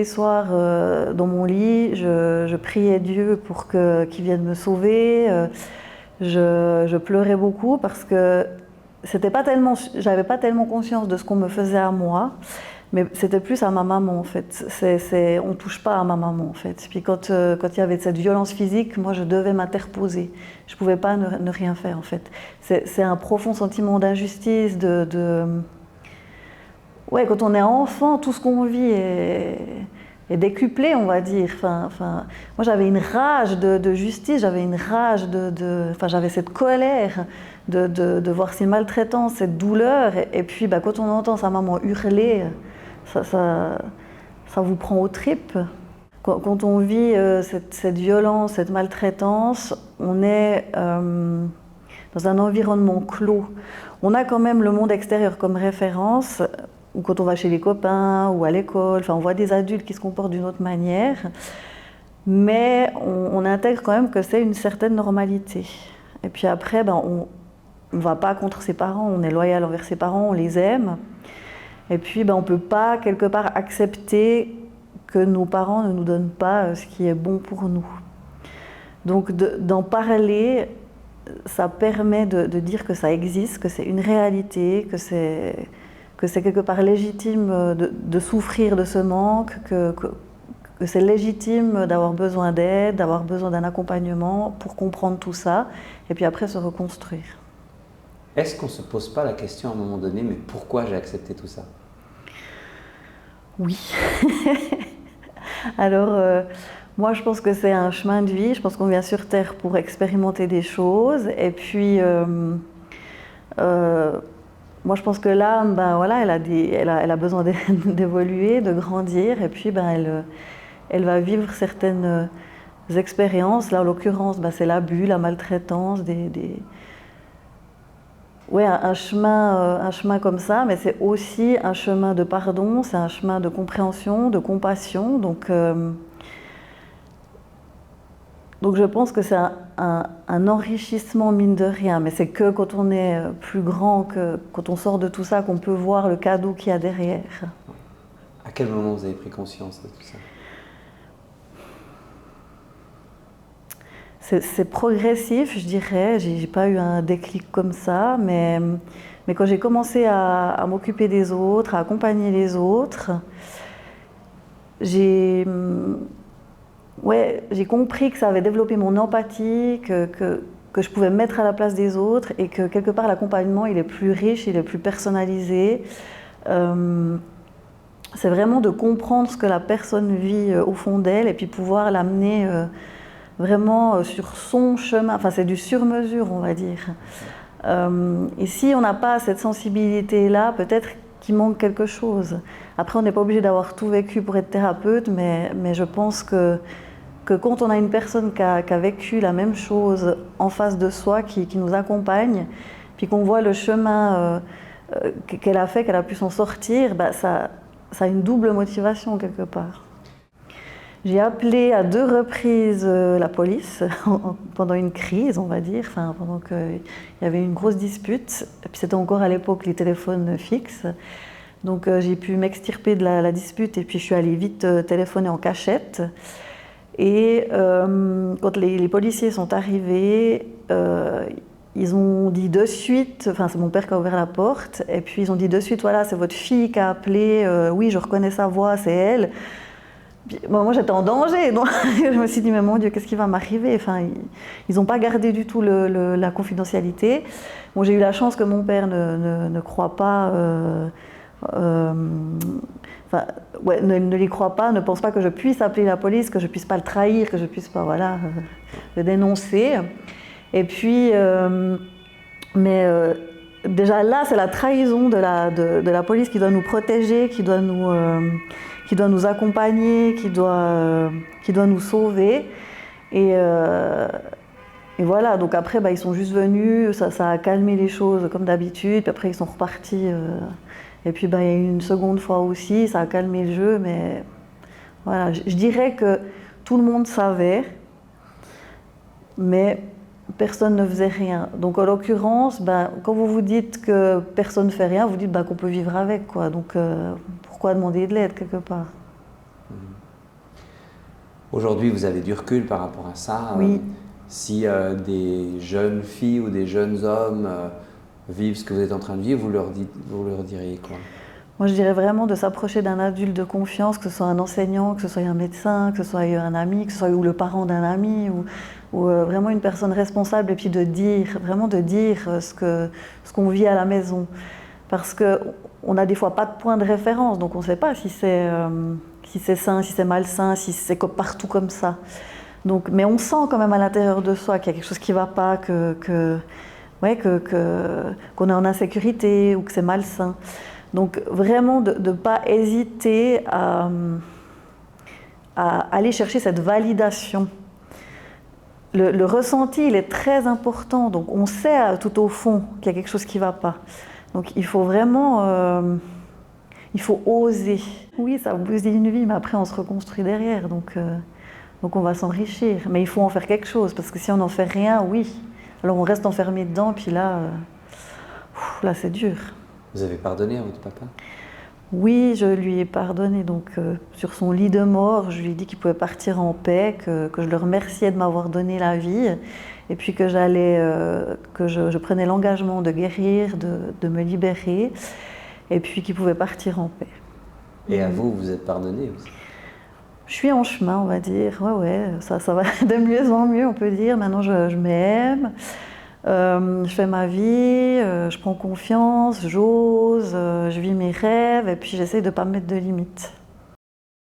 soirs dans mon lit, je priais Dieu pour qu'il vienne me sauver. Je pleurais beaucoup parce que j'avais pas tellement conscience de ce qu'on me faisait à moi, mais c'était plus à ma maman en fait. On touche pas à ma maman en fait. Puis quand il y avait cette violence physique, moi je devais m'interposer. Je pouvais pas ne rien faire en fait. C'est un profond sentiment d'injustice, ouais, quand on est enfant, tout ce qu'on vit est décuplé, on va dire. Moi, j'avais une rage de justice, j'avais une rage j'avais cette colère de voir ces maltraitances, cette douleur. Et puis, quand on entend sa maman hurler, ça vous prend aux tripes. Quand on vit cette violence, cette maltraitance, on est dans un environnement clos. On a quand même le monde extérieur comme référence, ou quand on va chez les copains ou à l'école, on voit des adultes qui se comportent d'une autre manière, mais on intègre quand même que c'est une certaine normalité. Et puis après, on ne va pas contre ses parents, on est loyal envers ses parents, on les aime. Et puis on ne peut pas quelque part accepter que nos parents ne nous donnent pas ce qui est bon pour nous. Donc d'en parler, ça permet de dire que ça existe, que c'est une réalité, que c'est quelque part légitime de souffrir de ce manque, que c'est légitime d'avoir besoin d'aide, d'avoir besoin d'un accompagnement pour comprendre tout ça, et puis après se reconstruire. Est-ce qu'on ne se pose pas la question à un moment donné, mais pourquoi j'ai accepté tout ça? Oui. Alors, moi je pense que c'est un chemin de vie, je pense qu'on vient sur Terre pour expérimenter des choses, et puis moi, je pense que l'âme, elle a besoin d'évoluer, de grandir, et puis elle va vivre certaines expériences. Là, en l'occurrence, c'est l'abus, la maltraitance, ouais, un chemin comme ça, mais c'est aussi un chemin de pardon, c'est un chemin de compréhension, de compassion. Donc je pense que c'est un enrichissement mine de rien, mais c'est que quand on est plus grand, quand on sort de tout ça, qu'on peut voir le cadeau qu'il y a derrière. À quel moment vous avez pris conscience de tout ça? C'est progressif, je dirais. J'ai pas eu un déclic comme ça, mais quand j'ai commencé à m'occuper des autres, à accompagner les autres, j'ai compris que ça avait développé mon empathie, que je pouvais me mettre à la place des autres et que quelque part l'accompagnement il est plus riche, il est plus personnalisé. C'est vraiment de comprendre ce que la personne vit au fond d'elle et puis pouvoir l'amener vraiment sur son chemin. Enfin, c'est du sur-mesure, on va dire. Et si on n'a pas cette sensibilité-là, peut-être qu'il manque quelque chose. Après, on n'est pas obligé d'avoir tout vécu pour être thérapeute, mais je pense que quand on a une personne qui a vécu la même chose en face de soi, qui nous accompagne, puis qu'on voit le chemin qu'elle a fait, qu'elle a pu s'en sortir, ça a une double motivation quelque part. J'ai appelé à 2 reprises la police pendant une crise, on va dire, pendant qu'il y avait une grosse dispute. Et puis c'était encore à l'époque les téléphones fixes. Donc j'ai pu m'extirper de la dispute et puis je suis allée vite téléphoner en cachette. Et quand les policiers sont arrivés, ils ont dit de suite, c'est mon père qui a ouvert la porte, et puis ils ont dit de suite, voilà, c'est votre fille qui a appelé, oui, je reconnais sa voix, c'est elle. Puis, moi j'étais en danger, donc je me suis dit, mais mon Dieu, qu'est-ce qui va m'arriver? Ils n'ont pas gardé du tout la confidentialité. Bon, j'ai eu la chance que mon père ne croit pas... ne l'y croit pas, ne pense pas que je puisse appeler la police, que je puisse pas le trahir, que je puisse pas le dénoncer. Et puis, déjà là, c'est la trahison de la police qui doit nous protéger, qui doit nous accompagner, qui doit nous sauver. Et voilà, donc après, ils sont juste venus, ça a calmé les choses comme d'habitude, puis après ils sont repartis. Et puis il y a eu une seconde fois aussi, ça a calmé le jeu, mais voilà, je dirais que tout le monde savait, mais personne ne faisait rien. Donc en l'occurrence, quand vous vous dites que personne ne fait rien, vous dites qu'on peut vivre avec, quoi. Donc pourquoi demander de l'aide quelque part? Aujourd'hui, vous avez du recul par rapport à ça. Oui. Si des jeunes filles ou des jeunes hommes vivent ce que vous êtes en train de vivre, vous leur diriez quoi? Moi, je dirais vraiment de s'approcher d'un adulte de confiance, que ce soit un enseignant, que ce soit un médecin, que ce soit un ami, que ce soit ou le parent d'un ami, ou vraiment une personne responsable, et puis de dire, vraiment de dire ce qu'on vit à la maison. Parce qu'on n'a des fois pas de point de référence, donc on ne sait pas si c'est sain, si c'est malsain, si c'est partout comme ça. Donc, mais on sent quand même à l'intérieur de soi qu'il y a quelque chose qui ne va pas, qu'on est en insécurité ou que c'est malsain. Donc vraiment de ne pas hésiter à aller chercher cette validation. Le ressenti, il est très important, donc on sait tout au fond qu'il y a quelque chose qui ne va pas. Donc il faut vraiment, il faut oser. Oui, ça bousille une vie, mais après on se reconstruit derrière, donc on va s'enrichir. Mais il faut en faire quelque chose, parce que si on n'en fait rien, oui, alors on reste enfermé dedans, puis là c'est dur. Vous avez pardonné à votre papa? Oui, je lui ai pardonné. Donc, sur son lit de mort, je lui ai dit qu'il pouvait partir en paix, que je le remerciais de m'avoir donné la vie, et puis que je prenais l'engagement de guérir, de me libérer, et puis qu'il pouvait partir en paix. Et à vous, vous êtes pardonné aussi? Je suis en chemin, on va dire. Ouais, ça va de mieux en mieux, on peut dire. Maintenant, je m'aime. Je fais ma vie, je prends confiance, j'ose, je vis mes rêves et puis j'essaie de ne pas me mettre de limites.